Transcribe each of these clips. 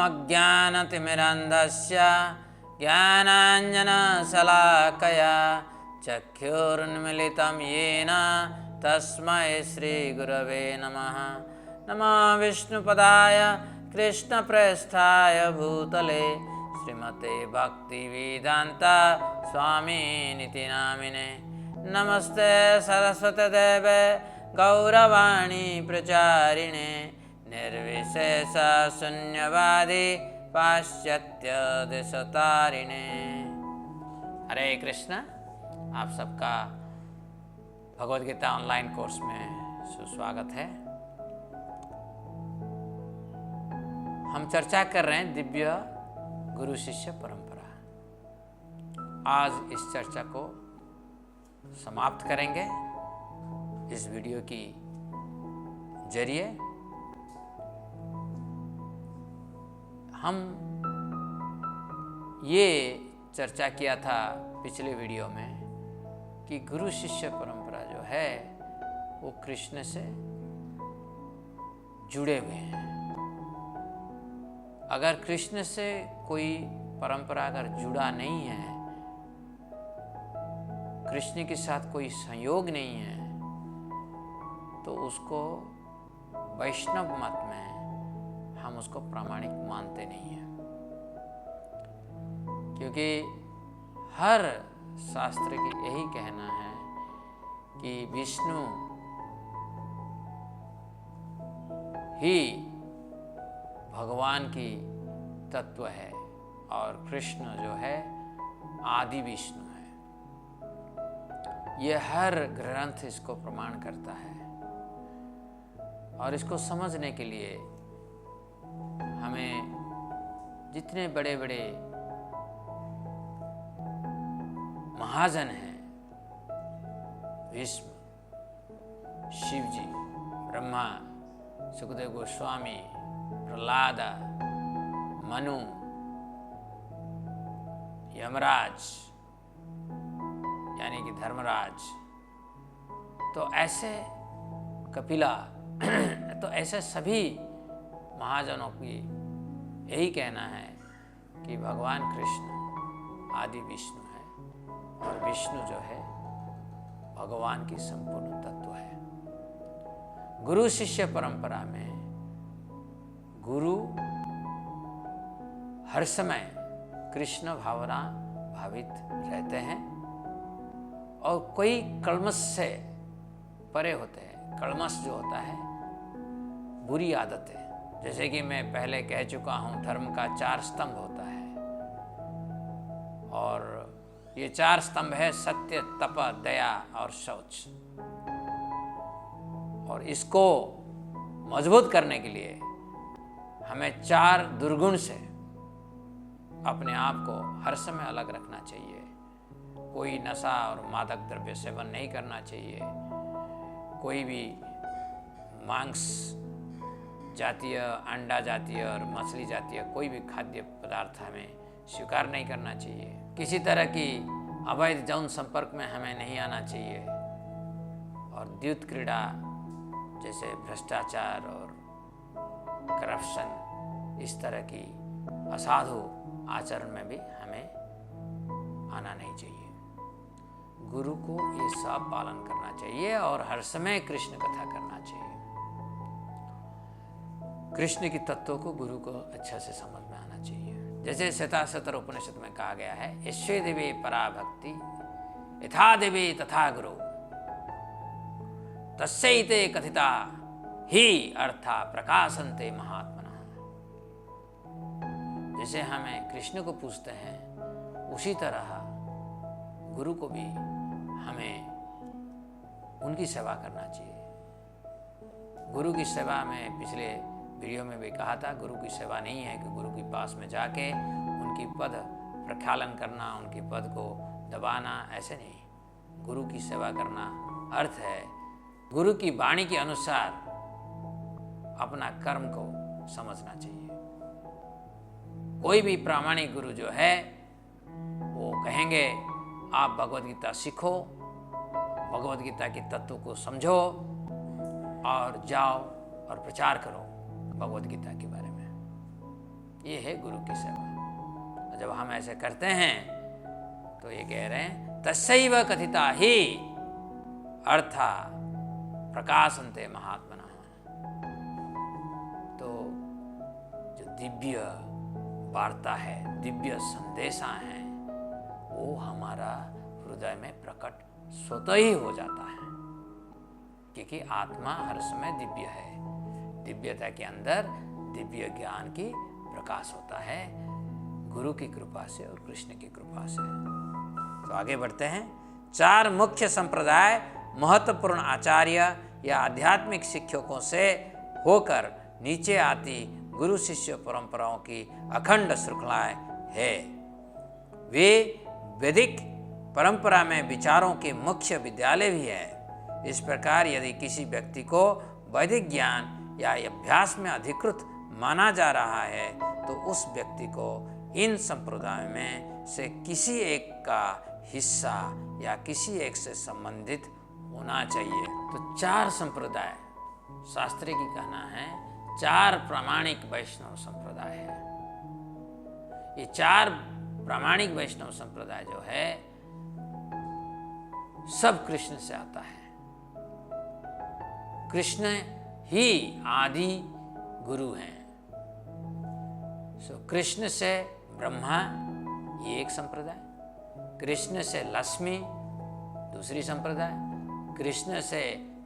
अज्ञानतिमिरन्धस्य ज्ञानाञ्जनशलाकया चक्षुरुन्मीलितं येन तस्मै श्रीगुरवे नमः। नमो विष्णुपदाय कृष्णप्रेष्ठाय भूतले श्रीमते भक्तिवेदान्त स्वामिनिति नामिने। नमस्ते सरस्वती देवे गौरवाणी प्रचारिणे निर्विशेष शून्यवादी पाश्चात्य देशतारिणे। हरे कृष्ण। आप सबका भगवद गीता ऑनलाइन कोर्स में सुस्वागत है। हम चर्चा कर रहे हैं दिव्य गुरु शिष्य परंपरा। आज इस चर्चा को समाप्त करेंगे इस वीडियो की जरिए। हम ये चर्चा किया था पिछले वीडियो में कि गुरु शिष्य परंपरा जो है वो कृष्ण से जुड़े हुए हैं। अगर कृष्ण से कोई परंपरा अगर जुड़ा नहीं है, कृष्ण के साथ कोई संयोग नहीं है, तो उसको वैष्णव मत में हम उसको प्रामाणिक मानते नहीं हैं। क्योंकि हर शास्त्र की यही कहना है कि विष्णु ही भगवान की तत्व है और कृष्ण जो है आदि विष्णु है। ये हर ग्रंथ इसको प्रमाण करता है। और इसको समझने के लिए हमें जितने बड़े बड़े महाजन हैं, भीष्म, शिव जी, ब्रह्मा, सुखदेव गोस्वामी, प्रहलाद, मनु, यमराज यानी कि धर्मराज, तो ऐसे कपिला, तो ऐसे सभी महाजनों की यही कहना है कि भगवान कृष्ण आदि विष्णु है और विष्णु जो है भगवान की संपूर्ण तत्व है। गुरु शिष्य परंपरा में गुरु हर समय कृष्ण भावना भावित रहते हैं और कोई कल्मश से परे होते हैं। कल्मश जो होता है बुरी आदतें, जैसे कि मैं पहले कह चुका हूँ, धर्म का 4 स्तंभ होता है और ये 4 स्तंभ है सत्य, तप, दया और शौच। और इसको मजबूत करने के लिए हमें 4 दुर्गुण से अपने आप को हर समय अलग रखना चाहिए। कोई नशा और मादक द्रव्य सेवन नहीं करना चाहिए। कोई भी मांस जातीय, अंडा जातीय और मछली जातीय कोई भी खाद्य पदार्थ हमें स्वीकार नहीं करना चाहिए। किसी तरह की अवैध यौन संपर्क में हमें नहीं आना चाहिए। और द्यूत क्रीड़ा जैसे भ्रष्टाचार और करप्शन, इस तरह की असाधु आचरण में भी हमें आना नहीं चाहिए। गुरु को ये सब पालन करना चाहिए और हर समय कृष्ण कथा करना चाहिए। कृष्ण की तत्वों को गुरु को अच्छा से समझ में आना चाहिए। जैसे श्वेताश्वतर उपनिषद में कहा गया है, ईश्वे देवी परा भक्ति यथा देवी तथा गुरु तस्यैते कथिता ही अर्था प्रकाशन्ते महात्मनः। जैसे हमें कृष्ण को पूछते हैं, उसी तरह गुरु को भी हमें उनकी सेवा करना चाहिए। गुरु की सेवा में पिछले वीडियो में भी कहा था, गुरु की सेवा नहीं है कि गुरु के पास में जाके उनकी पद प्रख्यालन करना, उनकी पद को दबाना, ऐसे नहीं। गुरु की सेवा करना अर्थ है गुरु की वाणी के अनुसार अपना कर्म को समझना चाहिए। कोई भी प्रामाणिक गुरु जो है वो कहेंगे आप भगवद गीता सीखो, भगवद गीता के तत्व को समझो और जाओ और प्रचार करो भगवद गीता के बारे में। ये है गुरु की सेवा। जब हम ऐसे करते हैं तो ये कह रहे हैं तस्यैव कथिता ही अर्था प्रकाशन्ते महात्मनः। तो जो दिव्य वार्ता है, दिव्य संदेशा है, वो हमारा हृदय में प्रकट स्वतः ही हो जाता है, क्योंकि आत्मा हर समय दिव्य है। दिव्यता के अंदर दिव्य ज्ञान की प्रकाश होता है गुरु की कृपा से और कृष्ण की कृपा से। तो आगे बढ़ते हैं। 4 मुख्य संप्रदाय महत्वपूर्ण आचार्य या आध्यात्मिक शिक्षकों से होकर नीचे आती गुरु शिष्य परंपराओं की अखंड श्रृंखलाएं है। वे वैदिक परंपरा में विचारों के मुख्य विद्यालय भी है। इस प्रकार यदि किसी व्यक्ति को वैदिक ज्ञान या अभ्यास में अधिकृत माना जा रहा है तो उस व्यक्ति को इन संप्रदायों में से किसी एक का हिस्सा या किसी एक से संबंधित होना चाहिए। तो 4 संप्रदाय शास्त्री की कहना है 4 प्रामाणिक वैष्णव संप्रदाय है। ये 4 प्रामाणिक वैष्णव संप्रदाय जो है सब कृष्ण से आता है। कृष्ण ही आदि गुरु हैं। कृष्ण से ब्रह्मा ये एक संप्रदाय, कृष्ण से लक्ष्मी दूसरी संप्रदाय, कृष्ण से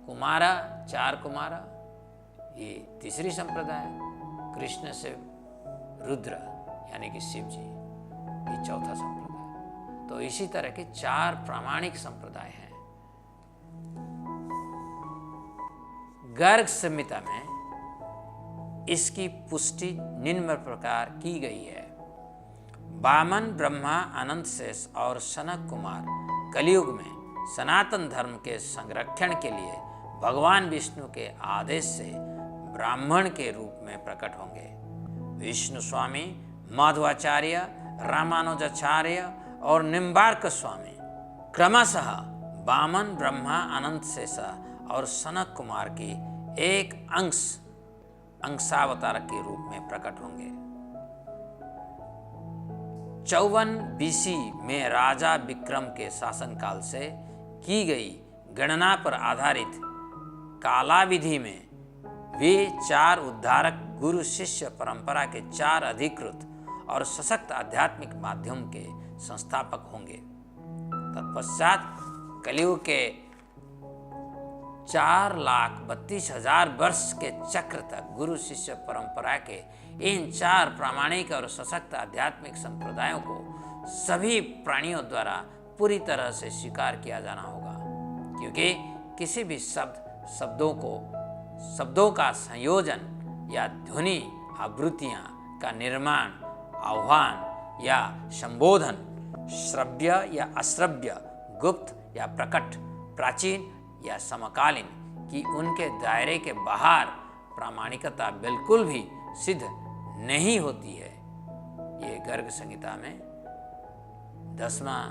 कुमारा 4 कुमारा ये तीसरी संप्रदाय, कृष्ण से रुद्र यानी कि शिव जी ये चौथा संप्रदाय। तो इसी तरह के 4 प्रामाणिक संप्रदाय हैं। गर्ग संहिता में इसकी पुष्टि निम्न प्रकार की गई है। वामन, ब्रह्मा, अनंत शेष और सनक कुमार कलयुग में सनातन धर्म के संरक्षण के लिए भगवान विष्णु के आदेश से ब्राह्मण के रूप में प्रकट होंगे। विष्णु स्वामी, माधवाचार्य, रामानुजाचार्य और निम्बार्क स्वामी क्रमशः वामन, ब्रह्मा, अनंत शेष और सनक कुमार की एक अंशावतार के रूप में प्रकट होंगे। 54 BC में राजा विक्रम के शासनकाल से की गई गणना पर आधारित कालाविधि में वे 4 उद्धारक गुरु शिष्य परंपरा के 4 अधिकृत और सशक्त आध्यात्मिक माध्यम के संस्थापक होंगे। तत्पश्चात कलयुग के 4,32,000 वर्ष के चक्र तक गुरु शिष्य परंपरा के इन 4 प्रामाणिक और सशक्त आध्यात्मिक संप्रदायों को सभी प्राणियों द्वारा पूरी तरह से स्वीकार किया जाना होगा, क्योंकि किसी भी शब्दों का संयोजन या ध्वनि आवृत्तियां का निर्माण, आह्वान या संबोधन, श्रव्य या अश्रव्य, गुप्त या प्रकट, प्राचीन या समकालीन की उनके दायरे के बाहर प्रामाणिकता बिल्कुल भी सिद्ध नहीं होती है। ये गर्ग संहिता में 10वां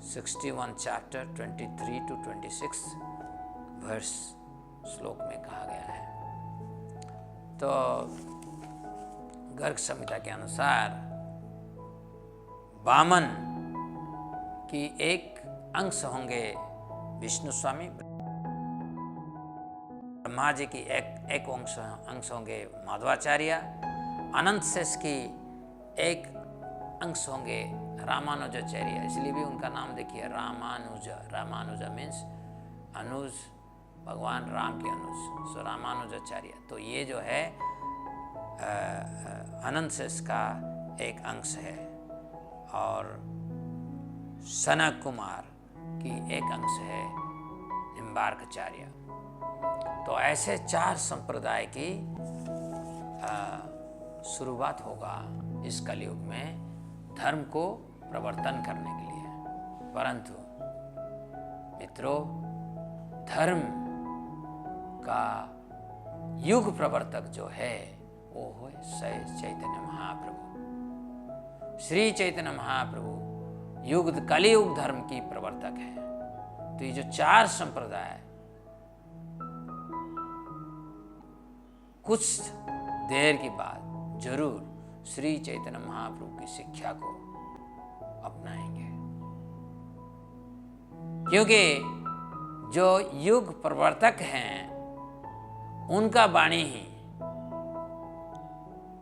61 चैप्टर 23 to 26 वर्ष श्लोक में कहा गया है। तो गर्ग संहिता के अनुसार वामन की एक अंश होंगे विष्णु स्वामी, ब्रह्मा जी की एक अंश होंगे माधवाचार्य, अनंत शेष की एक अंश होंगे रामानुजाचार्य। इसलिए भी उनका नाम देखिए रामानुजा मीन्स अनुज, भगवान राम के अनुज, सो रामानुजाचार्य। तो ये जो है अनंत शेष का एक अंश है और सनक कुमार की एक अंश है निम्बार्काचार्य। तो ऐसे 4 संप्रदाय की शुरुआत होगा इस कलयुग में धर्म को प्रवर्तन करने के लिए। परंतु मित्रों, धर्म का युग प्रवर्तक जो है वो है चैतन्य महाप्रभु। श्री चैतन्य महाप्रभु कलियुग धर्म की प्रवर्तक है। तो ये जो 4 संप्रदाय कुछ देर के बाद जरूर श्री चैतन्य महाप्रभु की शिक्षा को अपनाएंगे। क्योंकि जो युग प्रवर्तक हैं उनका वाणी ही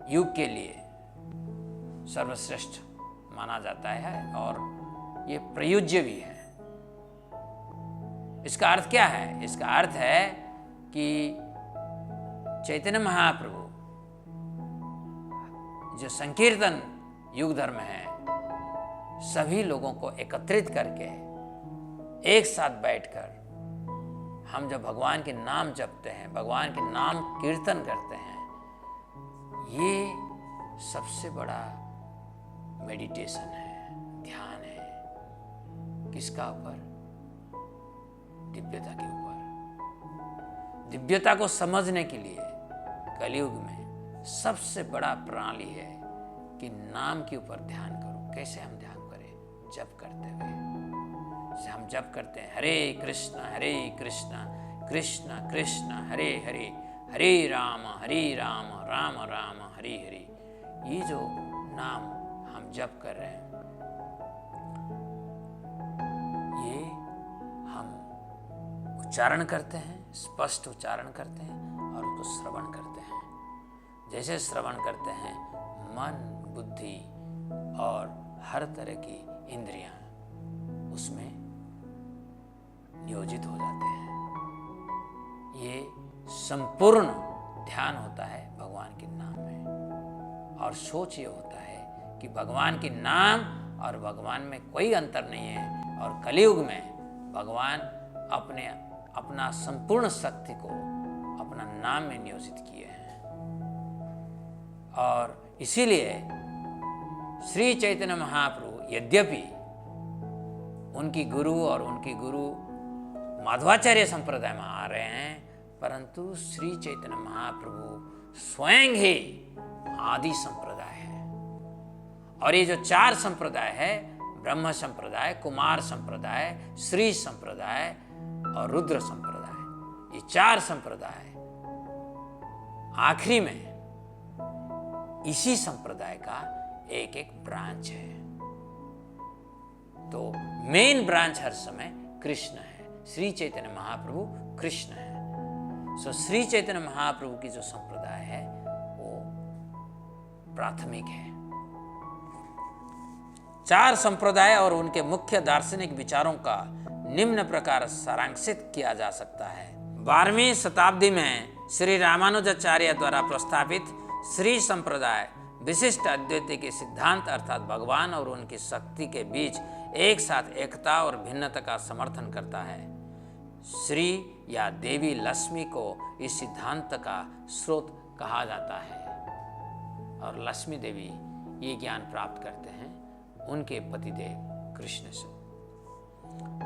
युग के लिए सर्वश्रेष्ठ माना जाता है और ये प्रयोज्य भी है। इसका अर्थ क्या है? इसका अर्थ है कि चैतन्य महाप्रभु जो संकीर्तन युग धर्म है, सभी लोगों को एकत्रित करके एक साथ बैठकर हम जब भगवान के नाम जपते हैं, भगवान के नाम कीर्तन करते हैं, ये सबसे बड़ा मेडिटेशन है, ध्यान है। किसका ऊपर? दिव्यता के ऊपर। दिव्यता को समझने के लिए कलयुग में सबसे बड़ा प्रणाली है कि नाम के ऊपर ध्यान करो। कैसे हम ध्यान करें? जप करते हुए। जैसे हम जप करते हैं हरे कृष्ण कृष्ण कृष्ण हरे हरे, हरे राम राम राम हरे हरे। ये जो नाम हम जप कर रहे हैं, ये हम उच्चारण करते हैं, स्पष्ट उच्चारण करते हैं और उसको श्रवण करते हैं। जैसे श्रवण करते हैं, मन, बुद्धि और हर तरह की इंद्रियां उसमें नियोजित हो जाते हैं। ये संपूर्ण ध्यान होता है भगवान के नाम में। और सोच ये होता है कि भगवान के नाम और भगवान में कोई अंतर नहीं है, और कलयुग में भगवान अपना संपूर्ण शक्ति को अपना नाम में नियोजित किए हैं। और इसीलिए श्री चैतन्य महाप्रभु यद्यपि उनकी गुरु माधवाचार्य संप्रदाय में आ रहे हैं, परंतु श्री चैतन्य महाप्रभु स्वयं ही आदि संप्रदाय है। और ये जो 4 संप्रदाय है, ब्रह्म संप्रदाय, कुमार संप्रदाय, श्री संप्रदाय और रुद्र संप्रदाय, ये 4 संप्रदाय आखिरी में इसी संप्रदाय का एक एक ब्रांच है। तो मेन ब्रांच हर समय कृष्ण है। श्री चैतन्य महाप्रभु कृष्ण है। सो श्री चैतन्य महाप्रभु की जो संप्रदाय है वो प्राथमिक है। 4 संप्रदाय और उनके मुख्य दार्शनिक विचारों का निम्न प्रकार सारांशित किया जा सकता है। 12वीं शताब्दी में श्री रामानुजाचार्य द्वारा प्रस्तावित श्री संप्रदाय विशिष्ट अद्वैत के सिद्धांत अर्थात भगवान और उनकी शक्ति के बीच एक साथ एकता और भिन्नता का समर्थन करता है। श्री या देवी लक्ष्मी को इस सिद्धांत का स्रोत कहा जाता है, और लक्ष्मी देवी ये ज्ञान प्राप्त करते हैं उनके पतिदेव कृष्ण से।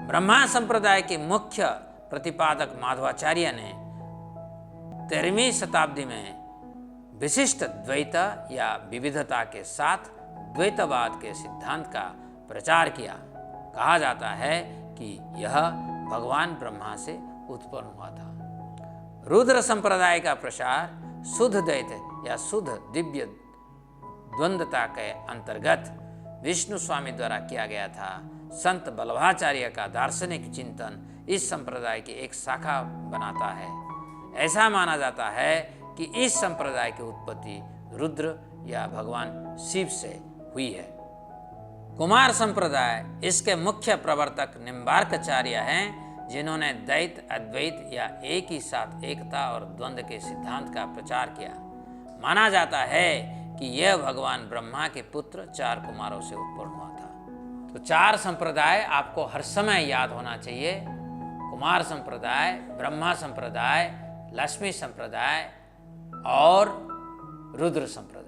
ब्रह्मा संप्रदाय के मुख्य प्रतिपादक माधवाचार्य ने 13वीं शताब्दी में विशिष्ट द्वैत या विविधता के साथ द्वैतवाद के सिद्धांत का प्रचार किया। कहा जाता है कि यह भगवान ब्रह्मा से उत्पन्न हुआ था। रुद्र संप्रदाय का प्रसार शुद्ध द्वैत या शुद्ध दिव्य द्वंद्वता के अंतर्गत विष्णु स्वामी द्वारा किया गया था। संत बल्लभाचार्य का दार्शनिक चिंतन इस संप्रदाय की एक शाखा बनाता है। ऐसा माना जाता है कि इस संप्रदाय की उत्पत्ति रुद्र या भगवान शिव से हुई है। कुमार संप्रदाय इसके मुख्य प्रवर्तक निम्बार्काचार्य हैं, जिन्होंने द्वैत अद्वैत या एक ही साथ एकता और द्वंद्व के सिद्धांत का प्रचार किया। माना जाता है कि यह भगवान ब्रह्मा के पुत्र 4 कुमारों से उत्पन्न हुआ था। तो 4 संप्रदाय आपको हर समय याद होना चाहिए। कुमार संप्रदाय, ब्रह्मा संप्रदाय, लक्ष्मी संप्रदाय और रुद्र संप्रदाय।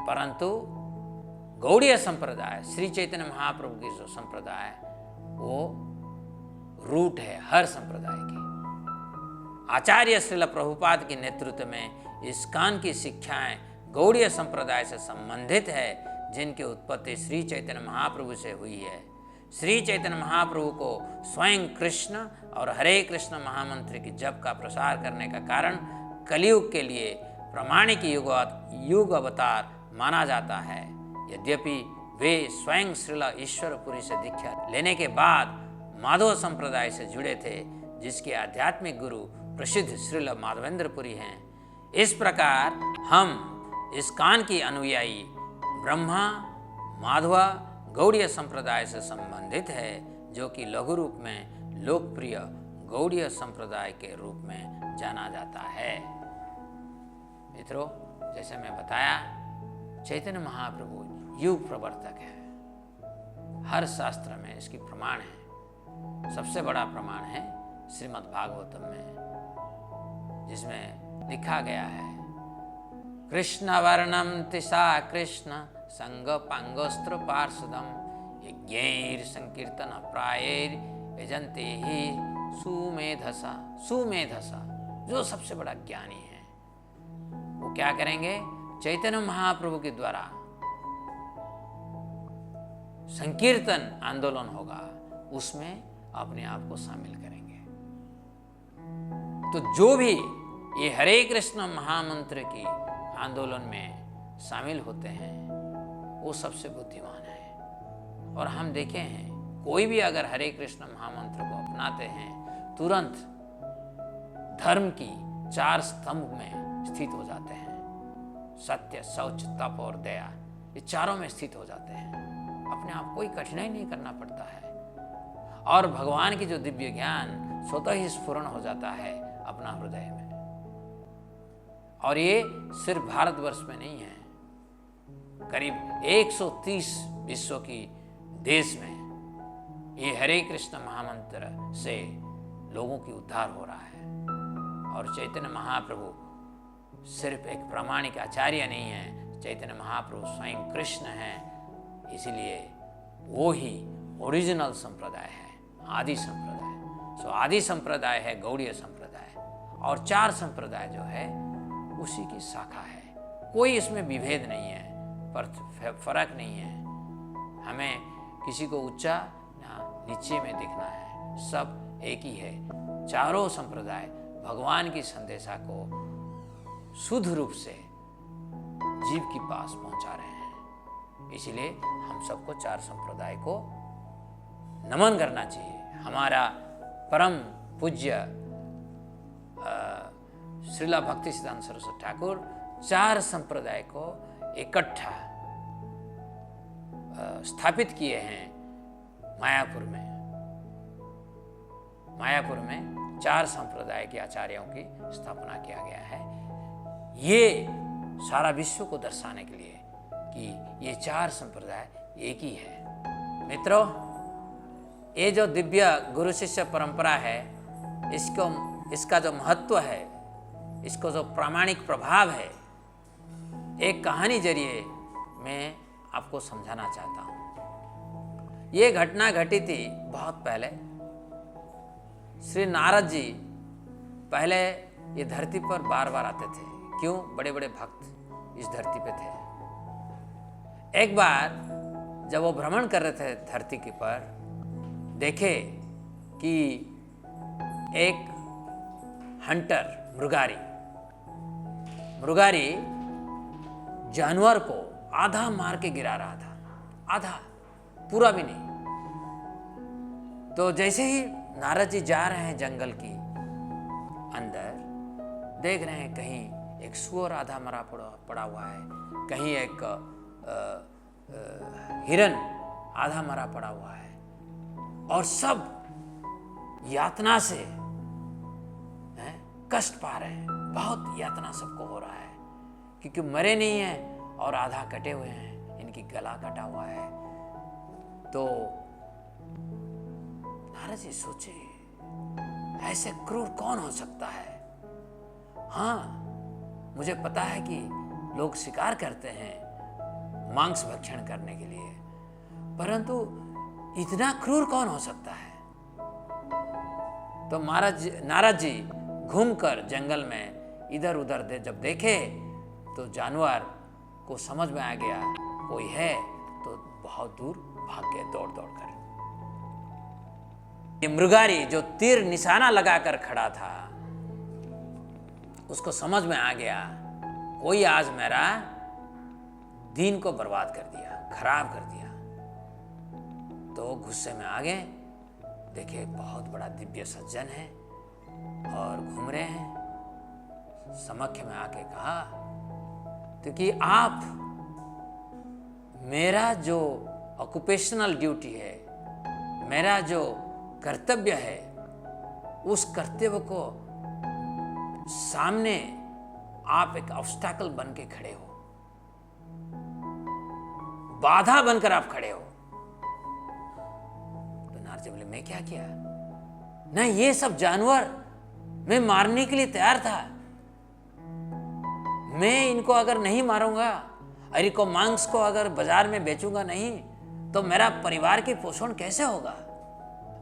परंतु गौड़ीय संप्रदाय, श्री चैतन्य महाप्रभु की जो संप्रदाय, वो रूट है हर संप्रदाय की। आचार्य श्रील प्रभुपाद के नेतृत्व में इस्कॉन की शिक्षाएं गौड़ीय संप्रदाय से संबंधित है, जिनकी उत्पत्ति श्री चैतन्य महाप्रभु से हुई है। श्री चैतन्य महाप्रभु को स्वयं कृष्ण और हरे कृष्ण महामंत्र की जप का प्रसार करने का कारण कलयुग के लिए प्रामाणिक युग अवतार माना जाता है। यद्यपि वे स्वयं श्रीला ईश्वरपुरी से दीक्षा लेने के बाद माधव संप्रदाय से जुड़े थे, जिसके आध्यात्मिक गुरु प्रसिद्ध श्रीला माधवेंद्रपुरी हैं। इस प्रकार हम इस्कॉन की अनुयायी ब्रह्मा माधवा गौड़ीय संप्रदाय से संबंधित है, जो कि लघु रूप में लोकप्रिय गौड़ीय संप्रदाय के रूप में जाना जाता है। मित्रों, जैसे मैं बताया, चैतन्य महाप्रभु युग प्रवर्तक है। हर शास्त्र में इसकी प्रमाण है। सबसे बड़ा प्रमाण है श्रीमद् भागवतम में, जिसमें लिखा गया है, कृष्ण वर्णम तिसा कृष्ण संग पांगोस्त्र पार्षदम यज्ञैर संकीर्तन प्रायैर यजन्ते ही सुमेधसा। सुमेधसा जो सबसे बड़ा ज्ञानी है, वो क्या करेंगे? चैतन्य महाप्रभु के द्वारा संकीर्तन आंदोलन होगा, उसमें अपने आप को शामिल करेंगे। तो जो भी ये हरे कृष्ण महामंत्र की आंदोलन में शामिल होते हैं, वो सबसे बुद्धिमान है। और हम देखे हैं, कोई भी अगर हरे कृष्ण महामंत्र को अपनाते हैं, तुरंत धर्म की 4 स्तंभ में स्थित हो जाते हैं। सत्य, शौच, तप और दया, ये चारों में स्थित हो जाते हैं। अपने आप कोई कठिनाई नहीं करना पड़ता है, और भगवान की जो दिव्य ज्ञान स्वतः ही स्फुरण हो जाता है अपना हृदय में। और ये सिर्फ भारतवर्ष में नहीं है, करीब 130 विश्व की देश में ये हरे कृष्ण महामंत्र से लोगों की उद्धार हो रहा है। और चैतन्य महाप्रभु सिर्फ एक प्रामाणिक आचार्य नहीं है, चैतन्य महाप्रभु स्वयं कृष्ण हैं। इसीलिए वो ही ओरिजिनल संप्रदाय है, आदि संप्रदाय। सो आदि संप्रदाय है गौड़ीय संप्रदाय, और 4 संप्रदाय जो है उसी की शाखा है। कोई इसमें विभेद नहीं है, पर फर्क नहीं है। हमें किसी को ऊंचा या नीचे में दिखना है, सब एक ही है। चारों संप्रदाय भगवान की संदेशा को शुद्ध रूप से जीव के पास पहुंचा रहे हैं। इसलिए हम सबको 4 संप्रदाय को नमन करना चाहिए। हमारा परम पूज्य श्रीला भक्ति सिद्धांत सरस्वती ठाकुर 4 संप्रदाय को इकट्ठा स्थापित किए हैं मायापुर में। मायापुर में 4 संप्रदाय के आचार्यों की स्थापना किया गया है, ये सारा विश्व को दर्शाने के लिए कि ये 4 संप्रदाय एक ही है। मित्रों, ये जो दिव्य गुरु शिष्य परंपरा है, इसका जो महत्व है, इसको जो प्रामाणिक प्रभाव है, एक कहानी जरिए मैं आपको समझाना चाहता हूँ। ये घटना घटी थी बहुत पहले। श्री नारद जी पहले ये धरती पर बार बार आते थे। क्यों? बड़े बड़े भक्त इस धरती पे थे। एक बार जब वो भ्रमण कर रहे थे धरती के पर, देखे कि एक हंटर मृगारी जानवर को आधा मार के गिरा रहा था, आधा, पूरा भी नहीं। तो जैसे ही नारद जी जा रहे हैं जंगल की अंदर, देख रहे हैं कहीं एक सूअर आधा मरा पड़ा हुआ है, कहीं एक हिरन आधा मरा पड़ा हुआ है, और सब यातना से कष्ट पा रहे हैं। बहुत यातना सबको हो रहा है, क्योंकि मरे नहीं हैं और आधा कटे हुए हैं, इनकी गला कटा हुआ है। तो नारद जी सोचे, ऐसे क्रूर कौन हो सकता है? हाँ, मुझे पता है कि लोग शिकार करते हैं मांस भक्षण करने के लिए, परंतु इतना क्रूर कौन हो सकता है? तो नारद जी घूमकर जंगल में इधर उधर जब देखे, तो जानवर को समझ में आ गया कोई है, तो बहुत दूर भाग गए दौड़ दौड़ कर। ये मृगारी जो तीर निशाना लगाकर खड़ा था, उसको समझ में आ गया कोई आज मेरा दिन को बर्बाद कर दिया, खराब कर दिया। तो गुस्से में आ गए, देखे बहुत बड़ा दिव्य सज्जन है और घूम रहे हैं। समक्ष में आके कहा, क्योंकि आप मेरा जो ऑक्यूपेशनल ड्यूटी है, मेरा जो कर्तव्य है, उस कर्तव्य को सामने आप एक ऑब्स्टैकल बन के खड़े हो, बाधा बनकर आप खड़े हो। तो नारद जी बोले, मैं क्या किया? नहीं, ये सब जानवर मैं मारने के लिए तैयार था। मैं इनको अगर नहीं मारूंगा और इनको मांस को अगर बाजार में बेचूंगा नहीं, तो मेरा परिवार की पोषण कैसे होगा?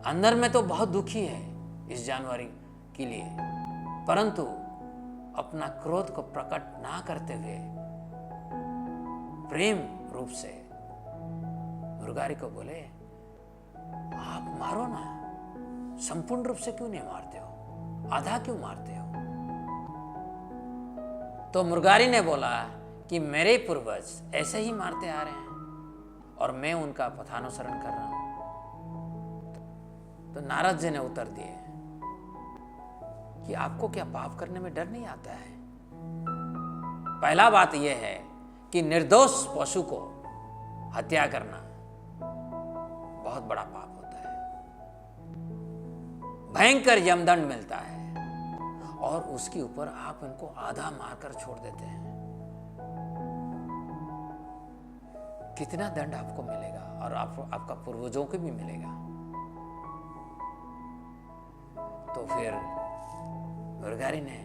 अंदर में तो बहुत दुखी है इस जानवर के लिए, परंतु अपना क्रोध को प्रकट ना करते हुए प्रेम रूप से मुर्गारी को बोले, आप मारो ना, संपूर्ण रूप से क्यों नहीं मारते हो, आधा क्यों मारते हो? तो मुर्गारी ने बोला कि मेरे पूर्वज ऐसे ही मारते आ रहे हैं और मैं उनका पथानुसरण कर रहा हूं। तो नारद जी ने उत्तर दिए कि आपको क्या पाप करने में डर नहीं आता है? पहला बात यह है कि निर्दोष पशु को हत्या करना बहुत बड़ा पाप होता है, भयंकर यमदंड मिलता है, और उसके ऊपर आप इनको आधा मारकर छोड़ देते हैं। कितना दंड आपको मिलेगा और आपका पूर्वजों को भी मिलेगा। तो फिर मुर्गारी ने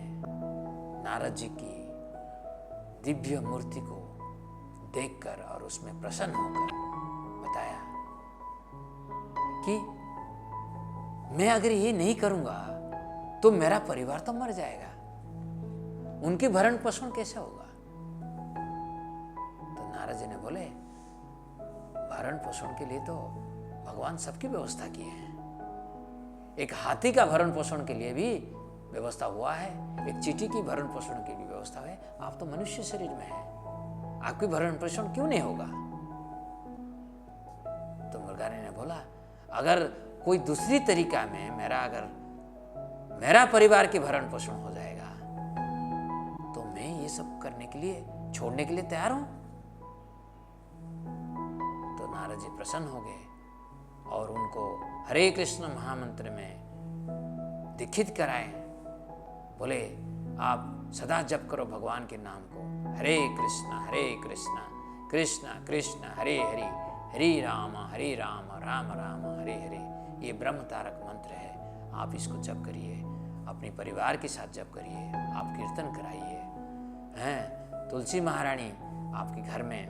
नारद जी की दिव्य मूर्ति को देखकर और उसमें प्रसन्न होकर बताया कि मैं अगर ये नहीं करूंगा तो मेरा परिवार तो मर जाएगा, उनकी भरण पोषण कैसे होगा? तो नारद जी ने बोले, भरण पोषण के लिए तो भगवान सबकी व्यवस्था की है। एक हाथी का भरण पोषण के लिए भी व्यवस्था हुआ है, एक चींटी की भरण पोषण की भी व्यवस्था है। आप तो मनुष्य शरीर में हैं, आपकी भरण पोषण क्यों नहीं होगा? तो मुर्गारी ने बोला, अगर कोई दूसरी तरीका में मेरा परिवार की भरण पोषण हो जाएगा तो मैं ये सब करने के लिए, छोड़ने के लिए तैयार हूं। तो नारद जी प्रसन्न हो गए और उनको हरे कृष्ण महामंत्र में दीक्षित कराए। बोले, आप सदा जप करो भगवान के नाम को, हरे कृष्ण कृष्ण कृष्ण हरे हरि, हरे राम राम राम हरे हरे। ये ब्रह्म तारक मंत्र है, आप इसको जप करिए, अपने परिवार के साथ जप करिए, आप कीर्तन कराइए हैं। तुलसी महारानी आपके घर में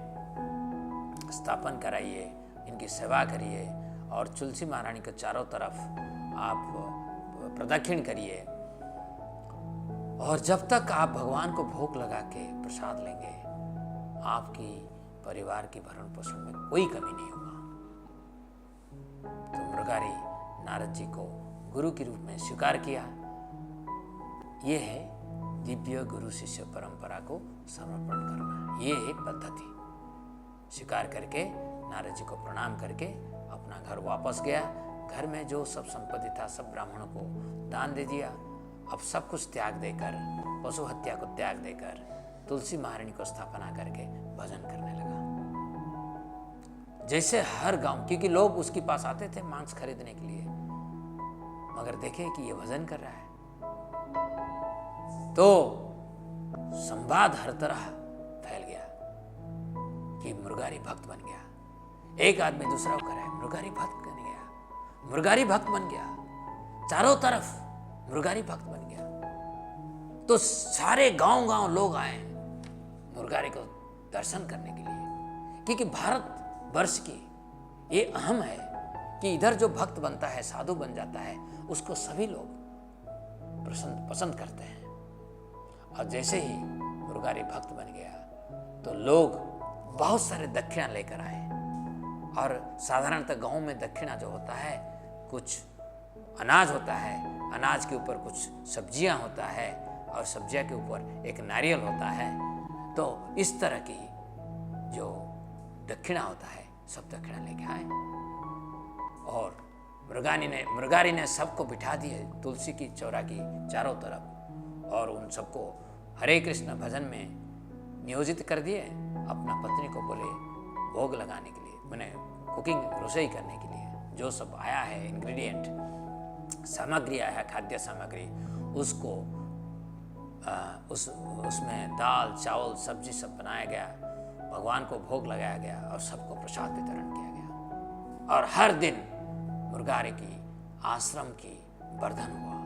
स्थापन कराइए, इनकी सेवा करिए और तुलसी महारानी के चारों तरफ आप प्रदक्षिण करिए। और जब तक आप भगवान को भोग लगा के प्रसाद लेंगे, आपकी परिवार की भरण पोषण में कोई कमी नहीं होगा। तो मुर्गारी नारद जी को गुरु के रूप में स्वीकार किया। ये है दिव्य गुरु शिष्य परंपरा को समर्पण करना। ये एक पद्धति। स्वीकार करके नारद जी को प्रणाम करके अपना घर वापस गया। घर में जो सब संपत्ति था सब ब्राह्मणों को दान दे दिया। अब सब कुछ त्याग देकर, पशु हत्या को त्याग देकर तुलसी महारानी को स्थापना करके भजन करने लगा। जैसे हर गांव, क्योंकि लोग उसके पास आते थे मांस खरीदने के लिए, मगर देखे कि ये भजन कर रहा है तो संवाद हर तरह फैल गया कि मुर्गारी भक्त बन गया। एक आदमी दूसरा को करे, मुर्गारी भक्त बन गया, मुर्गारी भक्त बन गया, चारों तरफ मुर्गारी भक्त बन गया। तो सारे गांव लोग आए मुर्गारी को दर्शन करने के लिए, क्योंकि भारत वर्ष की ये अहम है कि इधर जो भक्त बनता है, साधु बन जाता है, उसको सभी लोग पसंद करते हैं। और जैसे ही मुर्गारी भक्त बन गया तो लोग बहुत सारे दक्षिणा लेकर आए। और साधारणतः गांव में दक्षिणा जो होता है, कुछ अनाज होता है, अनाज के ऊपर कुछ सब्जियां होता है और सब्जियां के ऊपर एक नारियल होता है। तो इस तरह की जो दक्षिणा होता है सब दक्षिणा लेके आए। और मृगारी ने सबको बिठा दिए तुलसी की चौरा की चारों तरफ और उन सबको हरे कृष्ण भजन में नियोजित कर दिए। अपना पत्नी को बोले भोग लगाने के लिए, मैंने कुकिंग रसोई करने के लिए जो सब आया है इंग्रेडिएंट सामग्री आया है, खाद्य सामग्री, उसको उसमें दाल चावल सब्जी सब बनाया गया, भगवान को भोग लगाया गया और सबको प्रसाद वितरण किया गया। और हर दिन मुर्गारे की आश्रम की वर्धन हुआ,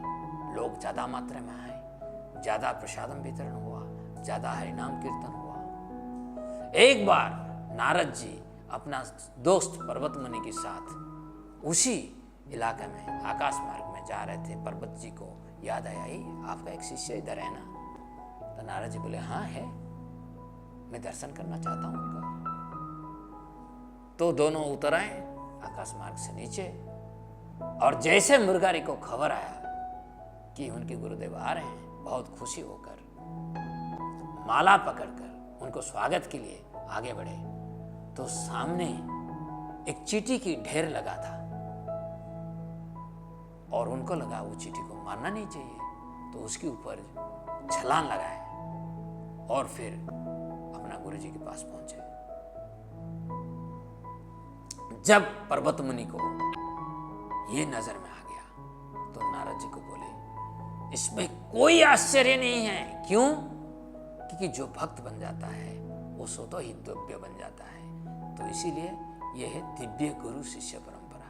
लोग ज़्यादा मात्रा में आए, ज़्यादा प्रसादम वितरण हुआ, ज़्यादा हरिनाम कीर्तन हुआ। एक बार नारद जी अपना दोस्त पर्वत मुनि के साथ उसी इलाके में आकाश मार्ग में जा रहे थे। पर्वत जी को याद आया, आपका एक शिष्य इधर है ना? तो नारद जी बोले हाँ है, मैं दर्शन करना चाहता हूँ उनका। तो दोनों उतर आए आकाश मार्ग से नीचे, और जैसे मुर्गारी को खबर आया कि उनके गुरुदेव आ रहे हैं, बहुत खुशी होकर माला पकड़कर उनको स्वागत के लिए आगे बढ़े, तो सामने एक चींटी की ढेर लगा था और उनको लगा वो चींटी को मारना नहीं चाहिए, तो उसके ऊपर छलांग लगाए और फिर अपना गुरु जी के पास पहुंचे। जब पर्वत मुनि को ये नजर में आ गया तो नारद जी को बोले इसमें कोई आश्चर्य नहीं है। क्यों? क्योंकि जो भक्त बन जाता है वो स्वतः ही दिव्य बन जाता है। तो इसीलिए यह है दिव्य गुरु शिष्य परंपरा।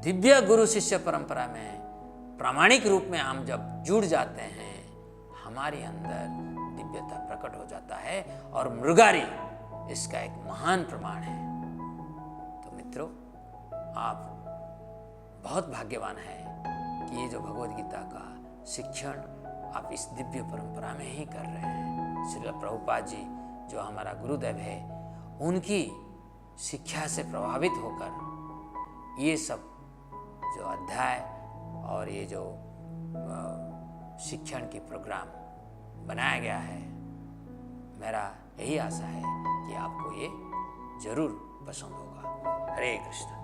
दिव्य गुरु शिष्य परंपरा में प्रामाणिक रूप में हम जब जुड़ जाते हैं, हमारे अंदर दिव्यता प्रकट हो जाता है, और मृगारी इसका एक महान प्रमाण है। तो मित्रों, आप बहुत भाग्यवान हैं कि ये जो भगवद गीता का शिक्षण आप इस दिव्य परंपरा में ही कर रहे हैं। श्रील प्रभुपाद जी जो हमारा गुरुदेव है, उनकी शिक्षा से प्रभावित होकर ये सब जो अध्याय और ये जो शिक्षण की प्रोग्राम बनाया गया है, मेरा यही आशा है कि आपको ये जरूर पसंद होगा। हरे कृष्ण।